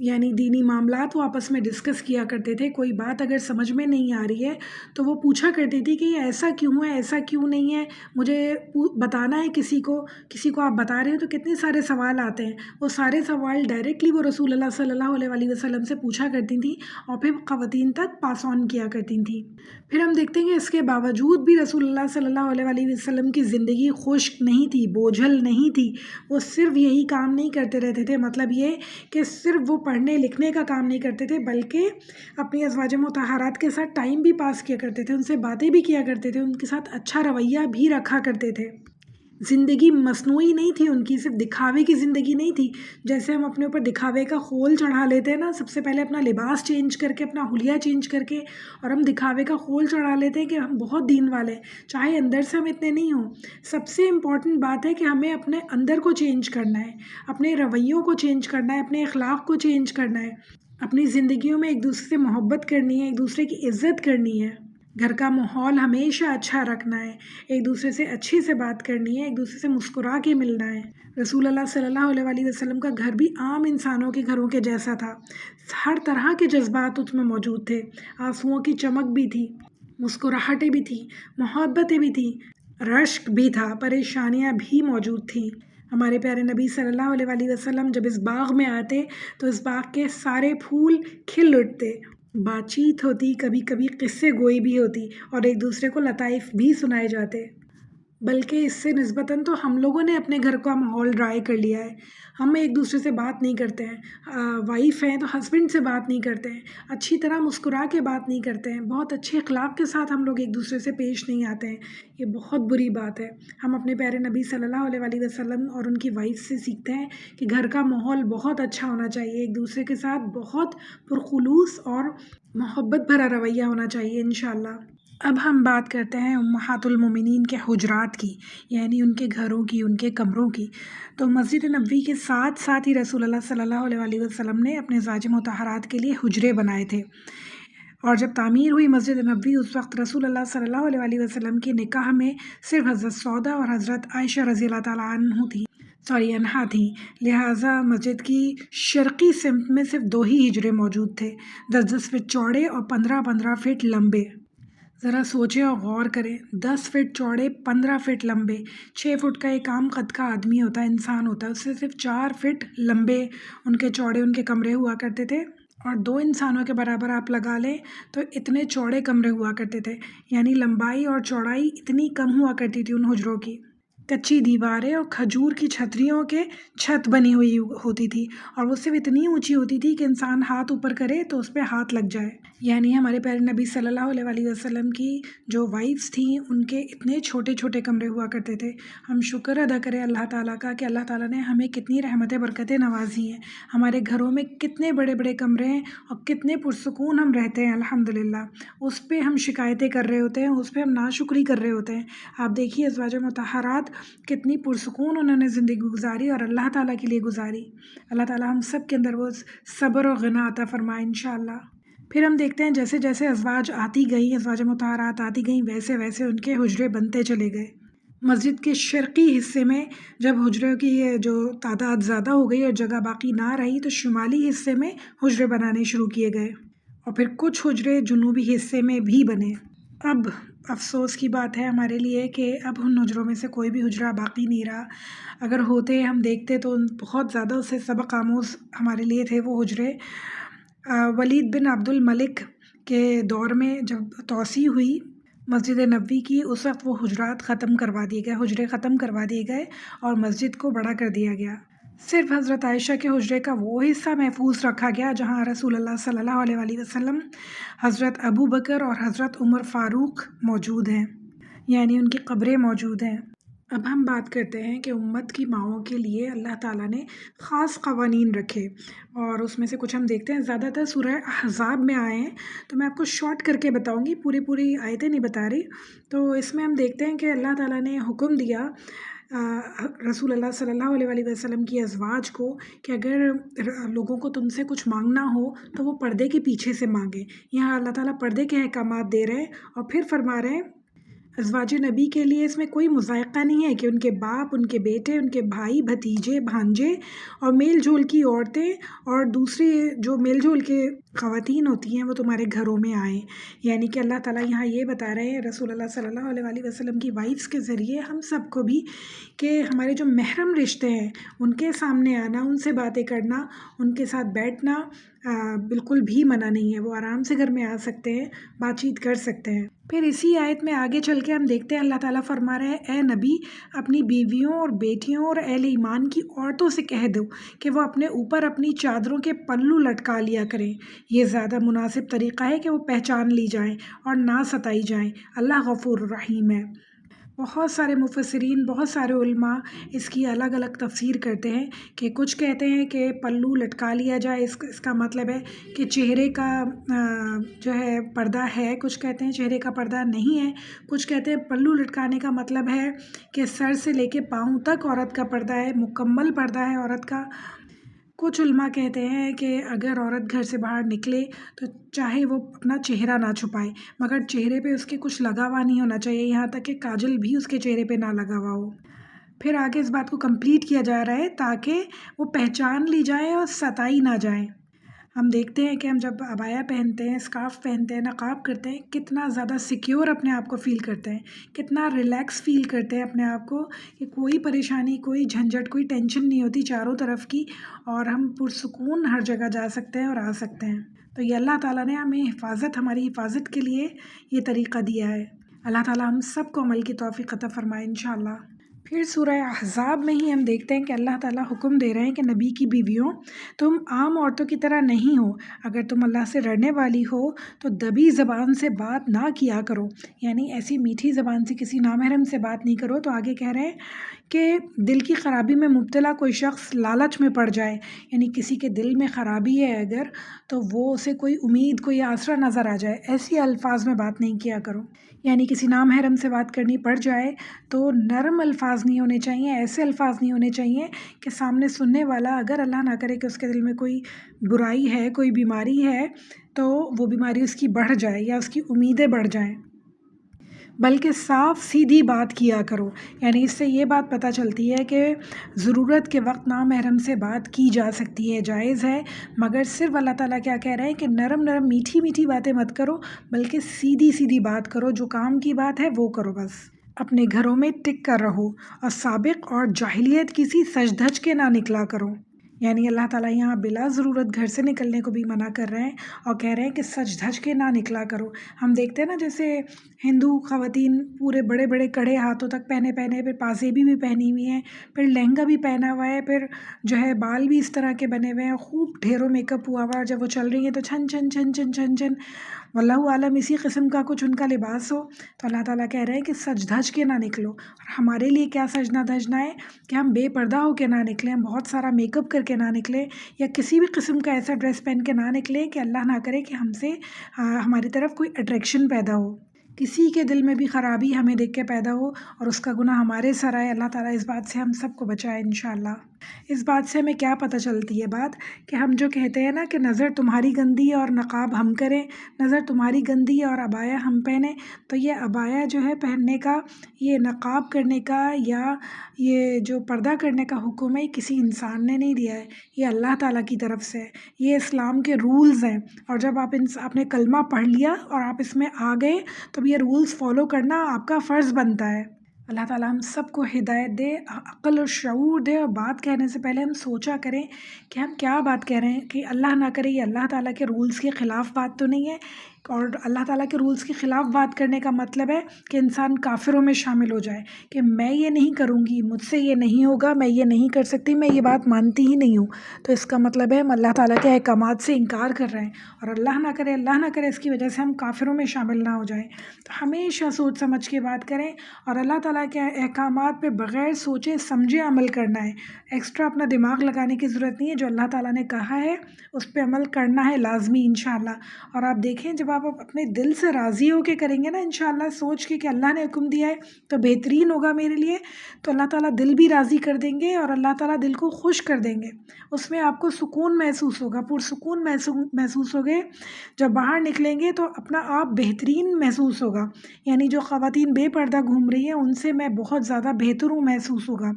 یعنی دینی معاملات وہ آپس میں ڈسکس کیا کرتے تھے۔ کوئی بات اگر سمجھ میں نہیں آ رہی ہے تو وہ پوچھا کرتی تھی کہ یہ ایسا کیوں ہے، ایسا کیوں نہیں ہے، مجھے بتانا ہے۔ کسی کو آپ بتا رہے ہیں تو کتنے سارے سوال آتے ہیں، وہ سارے سوال ڈائریکٹلی وہ رسول اللہ صلی اللہ علیہ وآلہ وسلم سے پوچھا کرتی تھیں اور پھر خواتین تک پاس آن کیا کرتی تھیں۔ پھر ہم دیکھتے ہیں کہ اس کے باوجود بھی رسول اللہ صلی اللہ علیہ وآلہ وسلم کی زندگی خشک نہیں تھی، بوجھل نہیں تھی۔ وہ صرف یہی کام نہیں کرتے رہتے تھے، مطلب یہ کہ صرف وہ پڑھنے لکھنے کا کام نہیں کرتے تھے بلکہ اپنی ازواج مطہرات کے ساتھ ٹائم بھی پاس کیا کرتے تھے، ان سے باتیں بھی کیا کرتے تھے، ان کے ساتھ اچھا رویہ بھی رکھا کرتے تھے۔ زندگی مصنوعی نہیں تھی ان کی، صرف دکھاوے کی زندگی نہیں تھی۔ جیسے ہم اپنے اوپر دکھاوے کا خول چڑھا لیتے ہیں نا، سب سے پہلے اپنا لباس چینج کر کے، اپنا حلیہ چینج کر کے، اور ہم دکھاوے کا خول چڑھا لیتے ہیں کہ ہم بہت دین والے ہیں، چاہے اندر سے ہم اتنے نہیں ہوں۔ سب سے امپورٹنٹ بات ہے کہ ہمیں اپنے اندر کو چینج کرنا ہے، اپنے رویوں کو چینج کرنا ہے، اپنے اخلاق کو چینج کرنا ہے، اپنی زندگیوں میں ایک دوسرے سے محبت کرنی ہے، ایک دوسرے کی عزت کرنی ہے، گھر کا ماحول ہمیشہ اچھا رکھنا ہے، ایک دوسرے سے اچھی سے بات کرنی ہے، ایک دوسرے سے مسکرا کے ملنا ہے۔ رسول اللہ صلی اللہ علیہ وآلہ وسلم کا گھر بھی عام انسانوں کے گھروں کے جیسا تھا، ہر طرح کے جذبات اس میں موجود تھے، آنسوؤں کی چمک بھی تھی، مسکراہٹیں بھی تھیں، محبتیں بھی تھیں، رشک بھی تھا، پریشانیاں بھی موجود تھیں۔ ہمارے پیارے نبی صلی اللہ علیہ وآلہ وسلم جب اس باغ میں آتے تو اس باغ کے سارے پھول کھل اٹھتے، بات چیت ہوتی، کبھی کبھی قصے گوئی بھی ہوتی اور ایک دوسرے کو لطائف بھی سنائے جاتے۔ بلکہ اس سے نسبتاً تو ہم لوگوں نے اپنے گھر کا ماحول ڈرائی کر لیا ہے، ہم ایک دوسرے سے بات نہیں کرتے ہیں، وائف ہیں تو ہسبینڈ سے بات نہیں کرتے ہیں، اچھی طرح مسکرا کے بات نہیں کرتے ہیں، بہت اچھے اخلاق کے ساتھ ہم لوگ ایک دوسرے سے پیش نہیں آتے ہیں۔ یہ بہت بری بات ہے۔ ہم اپنے پیارے نبی صلی اللہ علیہ وآلہ وسلم اور ان کی وائف سے سیکھتے ہیں کہ گھر کا ماحول بہت اچھا ہونا چاہیے، ایک دوسرے کے ساتھ بہت پرخلوص اور محبت بھرا رویہ ہونا چاہیے انشاءاللہ۔ اب ہم بات کرتے ہیں امہات المومنین کے حجرات کی، یعنی ان کے گھروں کی، ان کے کمروں کی۔ تو مسجد نبوی کے ساتھ ساتھ ہی رسول اللہ صلی اللہ علیہ وآلہ وسلم نے اپنے ازواج مطہرات کے لیے حجرے بنائے تھے، اور جب تعمیر ہوئی مسجد نبوی اس وقت رسول اللہ صلی اللہ علیہ وآلہ وسلم کے نکاح میں صرف حضرت سودا اور حضرت عائشہ رضی اللہ تعالیٰ عنہا تھیں، لہٰذا مسجد کی شرقی سمت میں صرف 2 ہی حجرے موجود تھے، 10 فٹ چوڑے اور 15 فٹ لمبے۔ ذرا سوچیں اور غور کریں، 10 فٹ چوڑے، 15 فٹ لمبے، 6 فٹ کا ایک عام قد کا آدمی ہوتا ہے، انسان ہوتا ہے، اس سے صرف 4 فٹ لمبے ان کے چوڑے ان کے کمرے ہوا کرتے تھے، اور 2 انسانوں کے برابر آپ لگا لیں تو اتنے چوڑے کمرے ہوا کرتے تھے، یعنی لمبائی اور چوڑائی اتنی کم ہوا کرتی تھی ان حجروں کی۔ کچی دیواریں اور کھجور کی چھتریوں کے چھت بنی ہوئی ہوتی تھی، اور وہ صرف اتنی اونچی ہوتی تھی کہ انسان ہاتھ اوپر کرے تو اس پہ ہاتھ لگ جائے۔ یعنی ہمارے پیارے نبی صلی اللہ علیہ وآلہ وسلم کی جو وائفز تھیں ان کے اتنے چھوٹے چھوٹے کمرے ہوا کرتے تھے۔ ہم شکر ادا کریں اللہ تعالیٰ کا کہ اللہ تعالیٰ نے ہمیں کتنی رحمتیں برکتیں نوازی ہیں، ہمارے گھروں میں کتنے بڑے بڑے کمرے ہیں اور کتنے پرسکون ہم رہتے ہیں الحمدللہ۔ اس پہ ہم شکایتیں کر رہے ہوتے ہیں، اس پہ ہم ناشکری کر رہے ہوتے ہیں۔ آپ دیکھیے ازواج مطہرات کتنی پرسکون انہوں نے زندگی گزاری اور اللہ تعالیٰ کے لیے گزاری۔ اللہ تعالیٰ ہم سب کے اندر وہ صبر و غنا عطا فرمائے انشاءاللہ۔ پھر ہم دیکھتے ہیں جیسے جیسے ازواج آتی گئیں، ازواج مطہرات آتی گئیں، ویسے ویسے ان کے حجرے بنتے چلے گئے۔ مسجد کے شرقی حصے میں جب حجروں کی جو تعداد زیادہ ہو گئی اور جگہ باقی نہ رہی تو شمالی حصے میں حجرے بنانے شروع کیے گئے اور پھر کچھ حجرے جنوبی حصے میں بھی بنے۔ اب افسوس کی بات ہے ہمارے لیے کہ اب ان حجروں میں سے کوئی بھی حجرہ باقی نہیں رہا۔ اگر ہوتے ہم دیکھتے تو بہت زیادہ اس سے سبق آموز ہمارے لیے تھے وہ حجرے۔ ولید بن عبد الملک کے دور میں جب توسیع ہوئی مسجد نبوی کی، اس وقت وہ حجرات ختم کروا دیے گئے، حجرے ختم کروا دیے گئے اور مسجد کو بڑا کر دیا گیا۔ صرف حضرت عائشہ کے حجرے کا وہ حصہ محفوظ رکھا گیا جہاں رسول اللہ صلی اللہ علیہ وآلہ وسلم، حضرت ابو بکر اور حضرت عمر فاروق موجود ہیں، یعنی ان کی قبریں موجود ہیں۔ اب ہم بات کرتے ہیں کہ امت کی ماؤں کے لیے اللہ تعالیٰ نے خاص قوانین رکھے اور اس میں سے کچھ ہم دیکھتے ہیں۔ زیادہ تر سورہ احزاب میں آئے ہیں تو میں آپ کو شارٹ کر کے بتاؤں گی، پوری آیتیں نہیں بتا رہی۔ تو اس میں ہم دیکھتے ہیں کہ اللہ تعالیٰ نے حکم دیا رسول اللہ صلی اللہ علیہ وآلہ وسلم کی ازواج کو کہ اگر لوگوں کو تم سے کچھ مانگنا ہو تو وہ پردے کے پیچھے سے مانگے۔ یہاں اللہ تعالیٰ پردے کے احکامات دے رہے ہیں اور پھر فرما رہے ہیں ازواج نبی کے لیے اس میں کوئی مذائقہ نہیں ہے کہ ان کے باپ، ان کے بیٹے، ان کے بھائی، بھتیجے، بھانجے اور میل جول کی عورتیں اور دوسری جو میل جول کے خواتین ہوتی ہیں وہ تمہارے گھروں میں آئیں۔ یعنی کہ اللہ تعالیٰ یہاں یہ بتا رہے ہیں رسول اللہ صلی اللہ علیہ وآلہ وسلم کی وائفس کے ذریعے ہم سب کو بھی کہ ہمارے جو محرم رشتے ہیں ان کے سامنے آنا، ان سے باتیں کرنا، ان کے ساتھ بیٹھنا بالکل بھی منع نہیں ہے۔ وہ آرام سے گھر میں آ سکتے ہیں، بات چیت کر سکتے ہیں۔ پھر اسی آیت میں آگے چل کے ہم دیکھتے ہیں اللہ تعالیٰ فرما رہے ہیں اے نبی اپنی بیویوں اور بیٹیوں اور اہل ایمان کی عورتوں سے کہہ دو کہ وہ اپنے اوپر اپنی چادروں کے پلو لٹکا لیا کریں، یہ زیادہ مناسب طریقہ ہے کہ وہ پہچان لی جائیں اور نہ ستائی جائیں، اللہ غفور رحیم ہے۔ بہت سارے مفسرین، بہت سارے علماء اس کی الگ الگ تفسیر کرتے ہیں کہ کچھ کہتے ہیں کہ پلو لٹکا لیا جائے اس کا مطلب ہے کہ چہرے کا جو ہے پردہ ہے، کچھ کہتے ہیں چہرے کا پردہ نہیں ہے، کچھ کہتے ہیں پلو لٹکانے کا مطلب ہے کہ سر سے لے کے پاؤں تک عورت کا پردہ ہے، مکمل پردہ ہے عورت کا۔ کچھ علماء کہتے ہیں کہ اگر عورت گھر سے باہر نکلے تو چاہے وہ اپنا چہرہ نہ چھپائے مگر چہرے پہ اس کے کچھ لگا ہوا نہیں ہونا چاہیے، یہاں تک کہ کاجل بھی اس کے چہرے پہ نہ لگا ہوا ہو۔ پھر آگے اس بات کو کمپلیٹ کیا جا رہا ہے تاکہ وہ پہچان لی جائے اور ستائی نہ جائیں۔ ہم دیکھتے ہیں کہ ہم جب عبایا پہنتے ہیں، اسکارف پہنتے ہیں، نقاب کرتے ہیں، کتنا زیادہ سیکیور اپنے آپ کو فیل کرتے ہیں، کتنا ریلیکس فیل کرتے ہیں اپنے آپ کو کہ کوئی پریشانی، کوئی جھنجھٹ، کوئی ٹینشن نہیں ہوتی چاروں طرف کی، اور ہم پرسکون ہر جگہ جا سکتے ہیں اور آ سکتے ہیں۔ تو یہ اللہ تعالیٰ نے ہمیں ہماری حفاظت کے لیے یہ طریقہ دیا ہے۔ اللہ تعالیٰ ہم سب کو عمل کی توفیق عطا فرمائے انشاءاللہ۔ پھر سورہ احزاب میں ہی ہم دیکھتے ہیں کہ اللہ تعالیٰ حکم دے رہے ہیں کہ نبی کی بیویوں تم عام عورتوں کی طرح نہیں ہو، اگر تم اللہ سے ڈرنے والی ہو تو دبی زبان سے بات نہ کیا کرو، یعنی ایسی میٹھی زبان سے کسی نامحرم سے بات نہیں کرو۔ تو آگے کہہ رہے ہیں کہ دل کی خرابی میں مبتلا کوئی شخص لالچ میں پڑ جائے، یعنی کسی کے دل میں خرابی ہے اگر تو وہ اسے کوئی امید، کوئی آسرا نظر آ جائے، ایسی الفاظ میں بات نہیں کیا کرو۔ یعنی کسی نامحرم سے بات کرنی پڑ جائے تو نرم الفاظ نہیں ہونے چاہیے، ایسے الفاظ نہیں ہونے چاہیے کہ سامنے سننے والا اگر اللہ نہ کرے کہ اس کے دل میں کوئی برائی ہے، کوئی بیماری ہے تو وہ بیماری اس کی بڑھ جائے یا اس کی امیدیں بڑھ جائیں، بلکہ صاف سیدھی بات کیا کرو۔ یعنی اس سے یہ بات پتہ چلتی ہے کہ ضرورت کے وقت نامحرم سے بات کی جا سکتی ہے، جائز ہے، مگر صرف اللہ تعالیٰ کیا کہہ رہے ہیں کہ نرم نرم میٹھی میٹھی باتیں مت کرو، بلکہ سیدھی سیدھی بات کرو، جو کام کی بات ہے وہ کرو، بس اپنے گھروں میں ٹک کر رہو اور سابق اور جاہلیت کسی سج دھج کے نہ نکلا کرو۔ یعنی اللہ تعالیٰ یہاں بلا ضرورت گھر سے نکلنے کو بھی منع کر رہے ہیں اور کہہ رہے ہیں کہ سج دھج کے نہ نکلا کرو۔ ہم دیکھتے ہیں نا جیسے ہندو خواتین پورے بڑے بڑے کڑے ہاتھوں تک پہنے پھر پازیبی بھی پہنی ہوئی ہیں، پھر لہنگا بھی پہنا ہوا ہے، پھر جو ہے بال بھی اس طرح کے بنے ہوئے ہیں، خوب ڈھیروں میک اپ ہوا ہوا، جب وہ چل رہی ہیں تو چھن چھن چھن چھن چھن چھن، واللہ عالم اسی قسم کا کچھ ان کا لباس ہو۔ تو اللہ تعالیٰ کہہ رہے ہیں کہ سج دھج کے نہ نکلو، اور ہمارے لیے کیا سجنا دھجنا ہے کہ ہم بے پردہ ہو کے نہ نکلیں، ہم بہت سارا میک اپ کر کے نہ نکلیں، یا کسی بھی قسم کا ایسا ڈریس پہن کے نہ نکلیں کہ اللہ نہ کرے کہ ہم سے ہماری طرف کوئی اٹریکشن پیدا ہو، کسی کے دل میں بھی خرابی ہمیں دیکھ کے پیدا ہو اور اس کا گناہ ہمارے سر آئے۔ اللہ تعالیٰ اس بات سے ہم سب کو بچائے انشاءاللہ۔ اس بات سے ہمیں کیا پتہ چلتی ہے بات کہ ہم جو کہتے ہیں نا کہ نظر تمہاری گندی ہے اور نقاب ہم کریں، نظر تمہاری گندی ہے اور عبایا ہم پہنیں، تو یہ عبایا جو ہے پہننے کا، یہ نقاب کرنے کا یا یہ جو پردہ کرنے کا حکم ہے، یہ کسی انسان نے نہیں دیا ہے، یہ اللہ تعالیٰ کی طرف سے ہے، یہ اسلام کے رولز ہیں۔ اور جب آپ نے کلمہ پڑھ لیا اور آپ اس میں آ گئے تو یہ رولز فالو کرنا آپ کا فرض بنتا ہے۔ اللہ تعالیٰ ہم سب کو ہدایت دے، عقل اور شعور دے، اور بات کہنے سے پہلے ہم سوچا کریں کہ ہم کیا بات کہہ رہے ہیں، کہ اللہ نہ کرے یہ اللہ تعالیٰ کے رولز کے خلاف بات تو نہیں ہے۔ اور اللہ تعالیٰ کے رولز کے خلاف بات کرنے کا مطلب ہے کہ انسان کافروں میں شامل ہو جائے، کہ میں یہ نہیں کروں گی، مجھ سے یہ نہیں ہوگا، میں یہ نہیں کر سکتی، میں یہ بات مانتی ہی نہیں ہوں، تو اس کا مطلب ہے ہم اللہ تعالیٰ کے احکامات سے انکار کر رہے ہیں، اور اللہ نہ کرے اس کی وجہ سے ہم کافروں میں شامل نہ ہو جائیں۔ تو ہمیشہ سوچ سمجھ کے بات کریں، اور اللہ تعالیٰ کے احکامات پہ بغیر سوچے سمجھے عمل کرنا ہے، ایکسٹرا اپنا دماغ لگانے کی ضرورت نہیں ہے، جو اللہ تعالیٰ نے کہا ہے اس پہ عمل کرنا ہے لازمی انشاءاللہ۔ اور آپ دیکھیں جب آپ اپنے دل سے راضی ہو کے کریں گے نا انشاءاللہ، سوچ کے کہ اللہ نے حکم دیا ہے تو بہترین ہوگا میرے لیے، تو اللہ تعالیٰ دل بھی راضی کر دیں گے، اور اللہ تعالیٰ دل کو خوش کر دیں گے، اس میں آپ کو سکون محسوس ہوگا، پرسکون محسوس ہوگے، جب باہر نکلیں گے تو اپنا آپ بہترین محسوس ہوگا، یعنی جو خواتین بے پردہ گھوم رہی ہیں ان سے میں بہت زیادہ بہتر ہوں محسوس ہوگا۔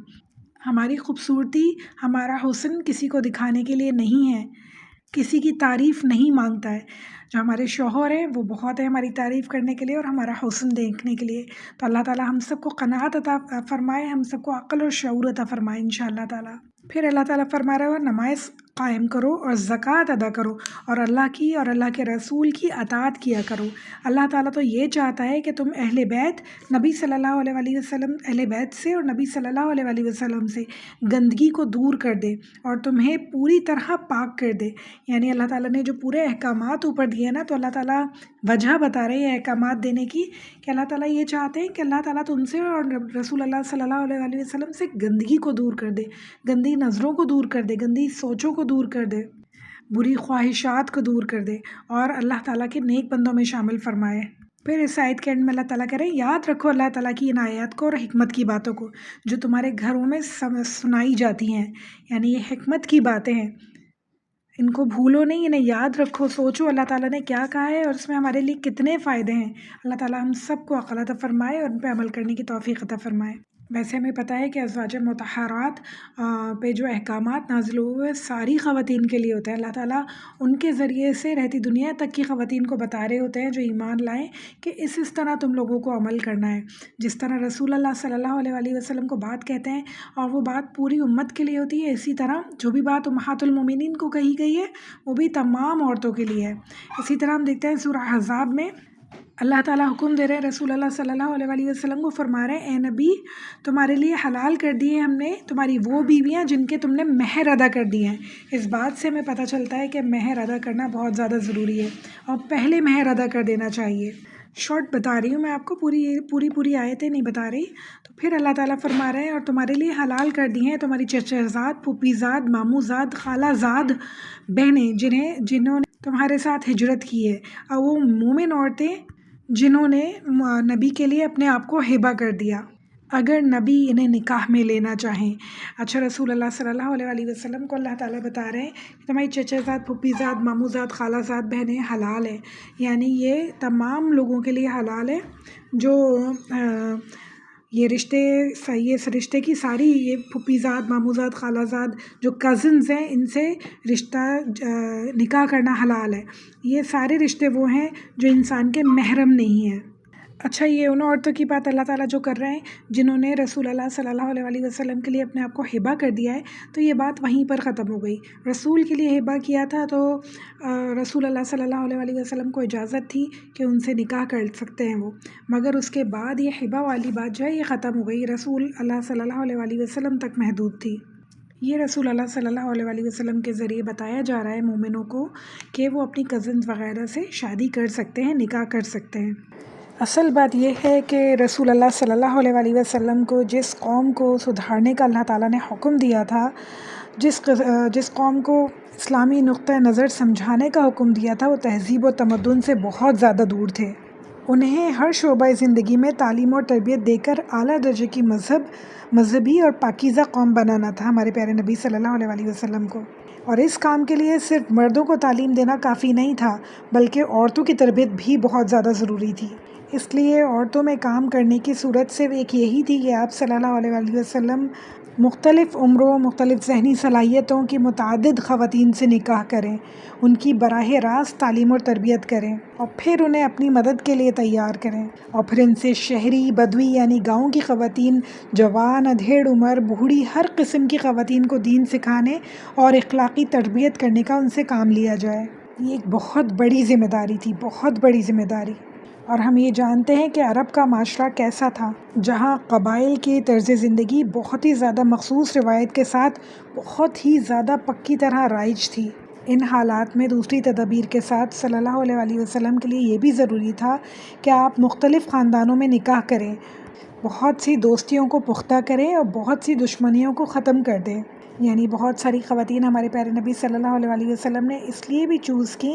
ہماری خوبصورتی، ہمارا حسن کسی کو دکھانے کے لیے نہیں ہے، کسی کی تعریف نہیں مانگتا ہے، جو ہمارے شوہر ہیں وہ بہت ہے ہماری تعریف کرنے کے لیے اور ہمارا حسن دیکھنے کے لیے۔ تو اللہ تعالیٰ ہم سب کو قناعت عطا فرمائے، ہم سب کو عقل اور شعور عطا فرمائے انشاءاللہ تعالیٰ۔ پھر اللہ تعالیٰ فرما رہا ہے نماز قائم کرو اور زکوٰۃ ادا کرو، اور اللہ کی اور اللہ کے رسول کی اطاعت کیا کرو۔ اللہ تعالیٰ تو یہ چاہتا ہے کہ تم اہل بیت، نبی صلی اللہ علیہ وآلہ وسلم، اہل بیت سے اور نبی صلی اللہ علیہ وآلہ وسلم سے گندگی کو دور کر دے اور تمہیں پوری طرح پاک کر دے۔ یعنی اللہ تعالیٰ نے جو پورے احکامات اوپر دیے نا، تو اللہ تعالیٰ وجہ بتا رہے ہیں احکامات دینے کی، کہ اللہ تعالیٰ یہ چاہتے ہیں کہ اللہ تعالیٰ تم سے اور رسول اللہ صلی اللہ علیہ وآلہ وسلم سے گندگی کو دور کر دے، گندی نظروں کو دور کر دے، گندی سوچوں کو دور کر دے، بری خواہشات کو دور کر دے، اور اللہ تعالیٰ کے نیک بندوں میں شامل فرمائے۔ پھر اس آیت کے اینڈ میں اللہ تعالیٰ کہہ رہے ہیں یاد رکھو اللہ تعالیٰ کی ان آیات کو اور حکمت کی باتوں کو جو تمہارے گھروں میں سنائی جاتی ہیں، یعنی یہ حکمت کی باتیں ہیں، ان کو بھولو نہیں، انہیں یاد رکھو، سوچو اللہ تعالیٰ نے کیا کہا ہے اور اس میں ہمارے لیے کتنے فائدے ہیں۔ اللہ تعالیٰ ہم سب کو عقل عطا فرمائے اور ان پہ عمل کرنے کی توفیق عطا فرمائے۔ ویسے ہمیں پتہ ہے کہ ازواج مطہرات پہ جو احکامات نازل ہوئے ساری خواتین کے لیے ہوتے ہیں، اللہ تعالیٰ ان کے ذریعے سے رہتی دنیا تک کی خواتین کو بتا رہے ہوتے ہیں جو ایمان لائیں کہ اس طرح تم لوگوں کو عمل کرنا ہے، جس طرح رسول اللہ صلی اللہ علیہ وآلہ وسلم کو بات کہتے ہیں اور وہ بات پوری امت کے لیے ہوتی ہے، اسی طرح جو بھی بات امہات المومنین کو کہی گئی ہے وہ بھی تمام عورتوں کے لیے ہے۔ اسی طرح ہم دیکھتے ہیں سورہ احزاب میں اللہ تعالیٰ حکم دے رہے ہیں رسول اللہ صلی اللہ علیہ وآلہ وسلم کو، فرما رہے ہیں اے نبی تمہارے لیے حلال کر دیے ہم نے تمہاری وہ بیویاں جن کے تم نے مہر ادا کر دیے ہیں۔ اس بات سے ہمیں پتہ چلتا ہے کہ مہر ادا کرنا بہت زیادہ ضروری ہے اور پہلے مہر ادا کر دینا چاہیے۔ شارٹ بتا رہی ہوں میں آپ کو، پوری آیتیں نہیں بتا رہی۔ تو پھر اللہ تعالیٰ فرما رہے ہیں اور تمہارے لیے حلال کر دی ہیں تمہاری چچا زاد، پھوپھی زاد، ماموں زاد، خالہ زاد بہنیں جنہوں نے تمہارے ساتھ ہجرت کی ہے، اور وہ مومن عورتیں جنہوں نے نبی کے لیے اپنے آپ کو ہبہ کر دیا اگر نبی انہیں نکاح میں لینا چاہیں۔ اچھا، رسول اللہ صلی اللہ علیہ وآلہ وسلم کو اللہ تعالیٰ بتا رہے ہیں کہ تمہاری چچا زاد، پھوپھی زاد، ماموں زاد، خالہ زاد بہنیں حلال ہیں، یعنی یہ تمام لوگوں کے لیے حلال ہے جو یہ رشتے کی ساری یہ پھوپھی زاد، ماموں زاد، خالہ زاد جو کزنز ہیں ان سے رشتہ نکاح کرنا حلال ہے۔ یہ سارے رشتے وہ ہیں جو انسان کے محرم نہیں ہیں۔ اچھا، یہ ان عورتوں کی بات اللہ تعالیٰ جو کر رہے ہیں جنہوں نے رسول اللہ صلی اللہ علیہ وآلہ وسلم کے لیے اپنے آپ کو ہبہ کر دیا ہے، تو یہ بات وہیں پر ختم ہو گئی۔ رسول کے لیے ہبہ کیا تھا تو رسول اللہ صلی اللہ علیہ وآلہ وسلم کو اجازت تھی کہ ان سے نکاح کر سکتے ہیں وہ، مگر اس کے بعد یہ ہبہ والی بات جو ہے یہ ختم ہو گئی، رسول اللہ صلی اللہ علیہ وآلہ وسلم تک محدود تھی۔ یہ رسول اللہ صلی اللہ علیہ وآلہ وسلم کے ذریعے بتایا جا رہا ہے مومنوں کو کہ وہ اپنی کزنز وغیرہ سے شادی کر سکتے ہیں، نکاح کر سکتے ہیں۔ اصل بات یہ ہے کہ رسول اللہ صلی اللہ علیہ وآلہ وسلم کو جس قوم کو سدھارنے کا اللہ تعالیٰ نے حکم دیا تھا، جس قوم کو اسلامی نقطہ نظر سمجھانے کا حکم دیا تھا، وہ تہذیب و تمدن سے بہت زیادہ دور تھے۔ انہیں ہر شعبۂ زندگی میں تعلیم اور تربیت دے کر اعلیٰ درجے کی مذہبی اور پاکیزہ قوم بنانا تھا ہمارے پیارے نبی صلی اللہ علیہ وسلم کو۔ اور اس کام کے لیے صرف مردوں کو تعلیم دینا کافی نہیں تھا، بلکہ عورتوں کی تربیت بھی بہت زیادہ ضروری تھی۔ اس لیے عورتوں میں کام کرنے کی صورت سے ایک یہی تھی کہ آپ صلی اللہ علیہ وسلم مختلف عمروں، مختلف ذہنی صلاحیتوں کی متعدد خواتین سے نکاح کریں، ان کی براہ راست تعلیم اور تربیت کریں، اور پھر انہیں اپنی مدد کے لیے تیار کریں، اور پھر ان سے شہری، بدوی یعنی گاؤں کی خواتین، جوان، ادھیڑ عمر، بوڑھی، ہر قسم کی خواتین کو دین سکھانے اور اخلاقی تربیت کرنے کا ان سے کام لیا جائے۔ یہ ایک بہت بڑی ذمہ داری تھی، بہت بڑی ذمہ داری۔ اور ہم یہ جانتے ہیں کہ عرب کا معاشرہ کیسا تھا، جہاں قبائل کی طرز زندگی بہت ہی زیادہ مخصوص روایت کے ساتھ بہت ہی زیادہ پکی طرح رائج تھی۔ ان حالات میں دوسری تدابیر کے ساتھ صلی اللہ علیہ وسلم کے لیے یہ بھی ضروری تھا کہ آپ مختلف خاندانوں میں نکاح کریں، بہت سی دوستیوں کو پختہ کریں اور بہت سی دشمنیوں کو ختم کر دیں۔ یعنی بہت ساری خواتین ہمارے پیارے نبی صلی اللہ علیہ وسلم نے اس لیے بھی چوز کی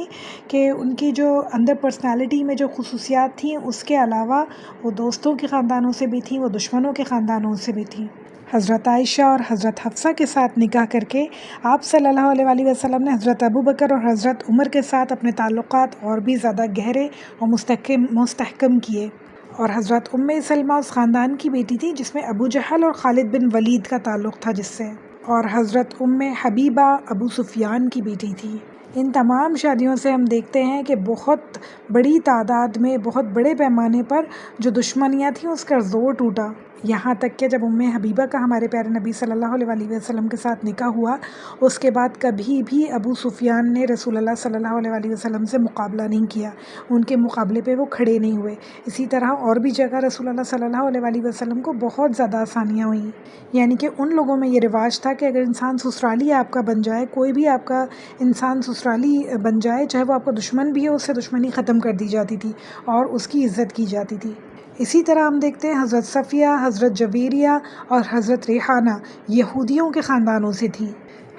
کہ ان کی جو اندر پرسنالٹی میں جو خصوصیات تھیں، اس کے علاوہ وہ دوستوں کے خاندانوں سے بھی تھیں، وہ دشمنوں کے خاندانوں سے بھی تھیں۔ حضرت عائشہ اور حضرت حفصہ کے ساتھ نکاح کر کے آپ صلی اللہ علیہ وسلم نے حضرت ابوبکر اور حضرت عمر کے ساتھ اپنے تعلقات اور بھی زیادہ گہرے اور مستحکم کیے۔ اور حضرت سلمہ اس خاندان کی بیٹی تھی جس میں ابو جہل اور خالد بن ولید کا تعلق تھا جس سے، اور حضرت حبیبہ ابو سفیان کی بیٹی تھی۔ ان تمام شادیوں سے ہم دیکھتے ہیں کہ بہت بڑی تعداد میں، بہت بڑے پیمانے پر جو دشمنیاں تھیں اس کا زور ٹوٹا، یہاں تک کہ جب حبیبہ کا ہمارے پیارے نبی صلی اللہ علیہ وسلم کے ساتھ نکاح ہوا، اس کے بعد کبھی بھی ابو سفیان نے رسول اللہ صلی اللہ علیہ وسلم سے مقابلہ نہیں کیا، ان کے مقابلے پہ وہ کھڑے نہیں ہوئے۔ اسی طرح اور بھی جگہ رسول اللہ صلی اللہ علیہ وسلم کو بہت زیادہ آسانیاں ہوئیں، یعنی کہ ان لوگوں میں یہ رواج تھا کہ اگر انسان سسرالی آپ کا بن جائے، کوئی بھی آپ کا انسان سسرالی بن جائے، چاہے وہ آپ کا دشمن بھی ہو، اس سے دشمنی ختم کر دی جاتی تھی اور اس کی عزت کی جاتی تھی۔ اسی طرح ہم دیکھتے ہیں حضرت صفیہ، حضرت جویریہ اور حضرت ریحانہ یہودیوں کے خاندانوں سے تھیں۔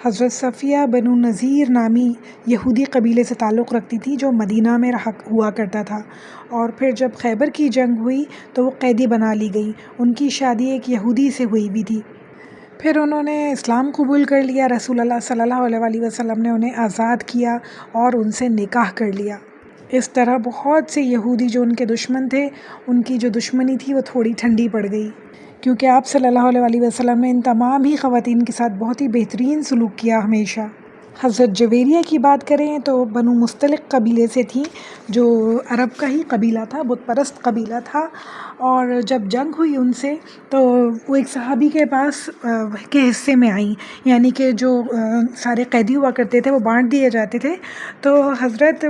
حضرت صفیہ بنو نذیر نامی یہودی قبیلے سے تعلق رکھتی تھی جو مدینہ میں ہوا کرتا تھا، اور پھر جب خیبر کی جنگ ہوئی تو وہ قیدی بنا لی گئی۔ ان کی شادی ایک یہودی سے ہوئی بھی تھی، پھر انہوں نے اسلام قبول کر لیا، رسول اللہ صلی اللہ علیہ وسلم نے انہیں آزاد کیا اور ان سے نکاح کر لیا۔ اس طرح بہت سے یہودی جو ان کے دشمن تھے، ان کی جو دشمنی تھی وہ تھوڑی ٹھنڈی پڑ گئی، کیونکہ آپ صلی اللہ علیہ وسلم نے ان تمام ہی خواتین کے ساتھ بہت ہی بہترین سلوک کیا ہمیشہ۔ حضرت جویریہ کی بات کریں تو بنو مستلق قبیلے سے تھیں، جو عرب کا ہی قبیلہ تھا، بت پرست قبیلہ تھا، اور جب جنگ ہوئی ان سے تو وہ ایک صحابی کے پاس کے حصے میں آئیں، یعنی کہ جو سارے قیدی ہوا کرتے تھے وہ بانٹ دیے جاتے تھے، تو حضرت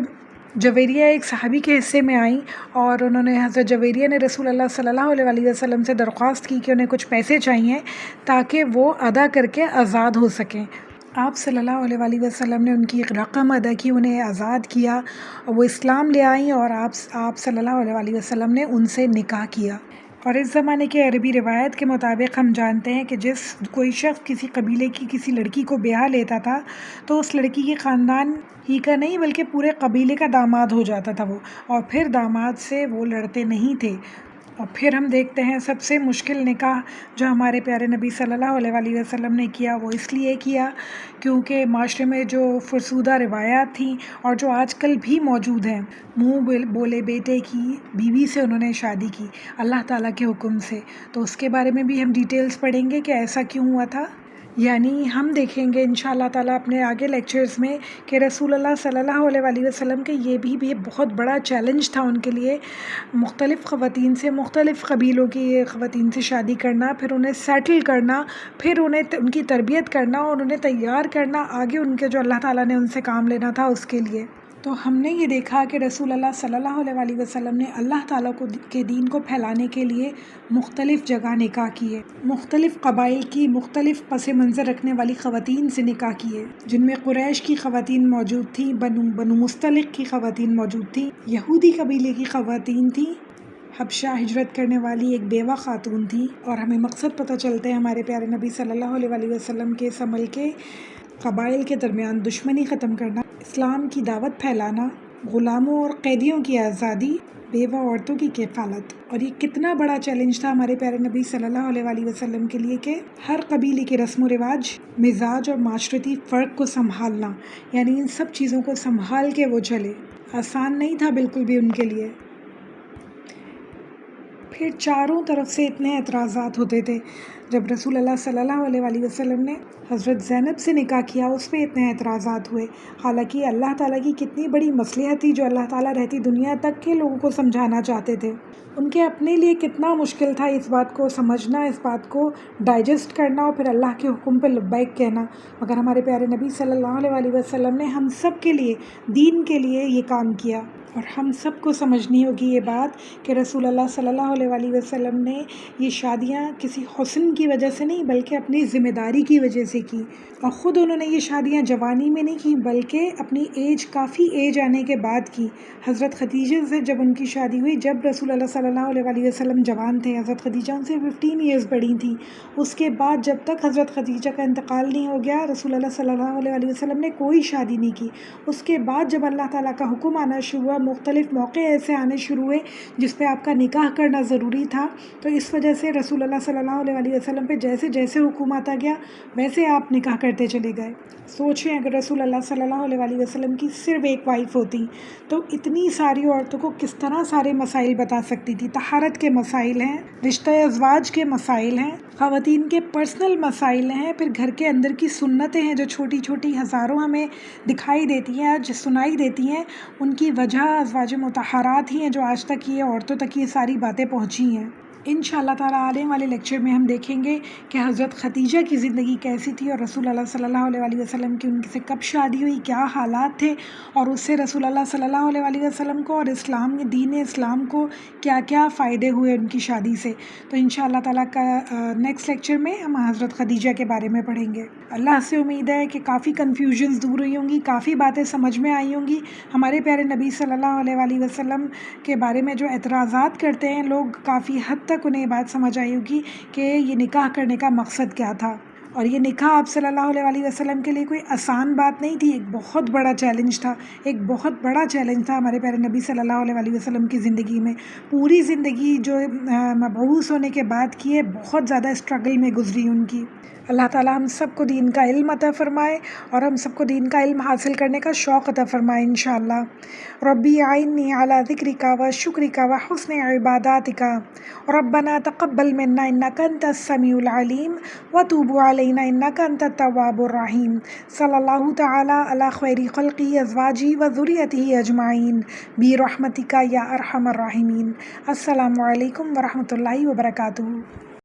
جویریہ ایک صحابی کے حصے میں آئیں، اور انہوں نے حضرت جویریہ نے رسول اللہ صلی اللہ علیہ وسلم سے درخواست کی کہ انہیں کچھ پیسے چاہیے تاکہ وہ ادا کر کے آزاد ہو سکیں۔ آپ صلی اللہ علیہ وسلم نے ان کی ایک رقم ادا کی، انہیں آزاد کیا، وہ اسلام لے آئیں، اور آپ صلی اللہ علیہ وسلم نے ان سے نکاح کیا۔ اور اس زمانے کے عربی روایت کے مطابق ہم جانتے ہیں کہ کوئی شخص کسی قبیلے کی کسی لڑکی کو بیاہ لیتا تھا تو اس لڑکی کے خاندان ہی کا نہیں بلکہ پورے قبیلے کا داماد ہو جاتا تھا وہ، اور پھر داماد سے وہ لڑتے نہیں تھے۔ اور پھر ہم دیکھتے ہیں سب سے مشکل نکاح جو ہمارے پیارے نبی صلی اللہ علیہ وسلم نے کیا، وہ اس لیے کیا کیونکہ معاشرے میں جو فرسودہ روایات تھیں اور جو آج کل بھی موجود ہیں، منہ بولے بیٹے کی بیوی سے انہوں نے شادی کی اللہ تعالیٰ کے حکم سے، تو اس کے بارے میں بھی ہم ڈیٹیلز پڑھیں گے کہ ایسا کیوں ہوا تھا۔ یعنی ہم دیکھیں گے انشاءاللہ تعالیٰ اپنے آگے لیکچرز میں کہ رسول اللہ صلی اللہ علیہ وسلم کے یہ بھی بہت بڑا چیلنج تھا ان کے لیے، مختلف خواتین سے، مختلف قبیلوں کی خواتین سے شادی کرنا، پھر انہیں سیٹل کرنا، پھر انہیں ان کی تربیت کرنا اور انہیں تیار کرنا آگے ان کے جو اللہ تعالیٰ نے ان سے کام لینا تھا اس کے لیے۔ تو ہم نے یہ دیکھا کہ رسول اللہ صلی اللہ علیہ وسلم نے اللہ تعالیٰ کے دین کو پھیلانے کے لیے مختلف جگہ نکاح کیے، مختلف قبائل کی مختلف پس منظر رکھنے والی خواتین سے نکاح کیے، جن میں قریش کی خواتین موجود تھیں، بنو مستلق کی خواتین موجود تھیں، یہودی قبیلے کی خواتین تھیں، حبشہ ہجرت کرنے والی ایک بیوہ خاتون تھی، اور ہمیں مقصد پتہ چلتے ہیں ہمارے پیارے نبی صلی اللہ علیہ وسلم کے عمل کے، قبائل کے درمیان دشمنی ختم کرنا، اسلام کی دعوت پھیلانا، غلاموں اور قیدیوں کی آزادی، بیوہ عورتوں کی کفالت۔ اور یہ کتنا بڑا چیلنج تھا ہمارے پیارے نبی صلی اللہ علیہ وسلم کے لیے کہ ہر قبیلے کے رسم و رواج، مزاج اور معاشرتی فرق کو سنبھالنا، یعنی ان سب چیزوں کو سنبھال کے وہ چلے۔ آسان نہیں تھا بالکل بھی ان کے لیے۔ پھر چاروں طرف سے اتنے اعتراضات ہوتے تھے۔ جب رسول اللہ صلی اللہ علیہ وسلم نے حضرت زینب سے نکاح کیا، اس پہ اتنے اعتراضات ہوئے، حالانکہ اللہ تعالیٰ کی کتنی بڑی مصلحت تھی جو اللہ تعالیٰ رہتی دنیا تک کے لوگوں کو سمجھانا چاہتے تھے۔ ان کے اپنے لیے کتنا مشکل تھا اس بات کو سمجھنا، اس بات کو ڈائجسٹ کرنا اور پھر اللہ کے حکم پہ لبیک کہنا، مگر ہمارے پیارے نبی صلی اللہ علیہ وسلم نے ہم سب کے لیے، دین کے لیے یہ کام کیا۔ اور ہم سب کو سمجھنی ہوگی یہ بات کہ رسول اللہ صلی اللہ علیہ وسلم نے یہ شادیاں کسی حسن کی وجہ سے نہیں بلکہ اپنی ذمہ داری کی وجہ سے کی، اور خود انہوں نے یہ شادیاں جوانی میں نہیں کی بلکہ اپنی کافی ایج آنے کے بعد کی۔ حضرت خدیجہ سے جب ان کی شادی ہوئی، جب رسول اللہ صلی اللہ علیہ وسلم جوان تھے، حضرت خدیجہ ان سے 15 ایئرز بڑی تھیں۔ اس کے بعد جب تک حضرت خدیجہ کا انتقال نہیں ہو گیا، رسول اللہ صلی اللہ علیہ وسلم نے کوئی شادی نہیں کی۔ اس کے بعد جب اللہ تعالیٰ کا حکم آنا شروع ہوا، مختلف موقع ایسے آنے شروع ہوئے جس پہ آپ کا نکاح کرنا ضروری تھا، تو اس وجہ سے رسول اللہ صلی اللہ علیہ وسلم پہ جیسے جیسے حکم آتا گیا ویسے آپ نکاح کرتے چلے گئے۔ سوچیں اگر رسول اللہ صلی اللہ علیہ وسلم کی صرف ایک وائف ہوتی تو اتنی ساری عورتوں کو کس طرح سارے مسائل بتا سکتی تھی۔ طہارت کے مسائل ہیں، رشتہ ازواج کے مسائل ہیں، خواتین کے پرسنل مسائل ہیں، پھر گھر کے اندر کی سنتیں ہیں جو چھوٹی چھوٹی ہزاروں ہمیں دکھائی دیتی ہیں، جو سنائی دیتی ہیں، ان کی وجہ ازواج مطہرات ہی ہیں جو آج تک یہ عورتوں تک یہ ساری باتیں پہنچی ہیں۔ انشاءاللہ تعالیٰ آنے والے لیکچر میں ہم دیکھیں گے کہ حضرت خدیجہ کی زندگی کیسی تھی اور رسول اللہ صلی اللہ علیہ وسلم کی ان سے کب شادی ہوئی، کیا حالات تھے، اور اس سے رسول اللہ صلی اللہ علیہ وسلم کو اور دین اسلام کو کیا کیا فائدے ہوئے ان کی شادی سے۔ تو انشاءاللہ تعالیٰ کا نیکسٹ لیکچر میں ہم حضرت خدیجہ کے بارے میں پڑھیں گے۔ اللہ سے امید ہے کہ کافی کنفیوژنز دور ہوئی ہوں گی، کافی باتیں سمجھ میں آئی ہوں گی۔ ہمارے پیارے نبی صلی اللہ علیہ وسلم کے بارے میں جو اعتراضات کرتے ہیں لوگ، کافی حد تک انہیں یہ بات سمجھ آئی ہوگی کہ یہ نکاح کرنے کا مقصد کیا تھا، اور یہ نکاح آپ صلی اللہ علیہ وسلم کے لیے کوئی آسان بات نہیں تھی، ایک بہت بڑا چیلنج تھا، ایک بہت بڑا چیلنج تھا ہمارے پیارے نبی صلی اللہ علیہ وسلم کی زندگی میں۔ پوری زندگی جو مبعوث ہونے کے بعد کی ہے، بہت زیادہ اسٹرگل میں گزری ان کی۔ اللہ تعالیٰ ہم سب کو دین کا علم عطا فرمائے اور ہم سب کو دین کا علم حاصل کرنے کا شوق عطا فرمائے انشاءاللہ۔ ربی اعنی علی ذکرک و شکرک و حسن عباداتک، ربنا تقبل منا انک انت السمیع العلیم وتوب علینا انک انت التواب الرحیم۔ صلی اللہ تعالیٰ علی خیر خلقہ ازواجہ و ذریتہ اجمعین برحمتک یا ارحم الراحمین۔ السلام علیکم ورحمۃ اللہ وبرکاتہ۔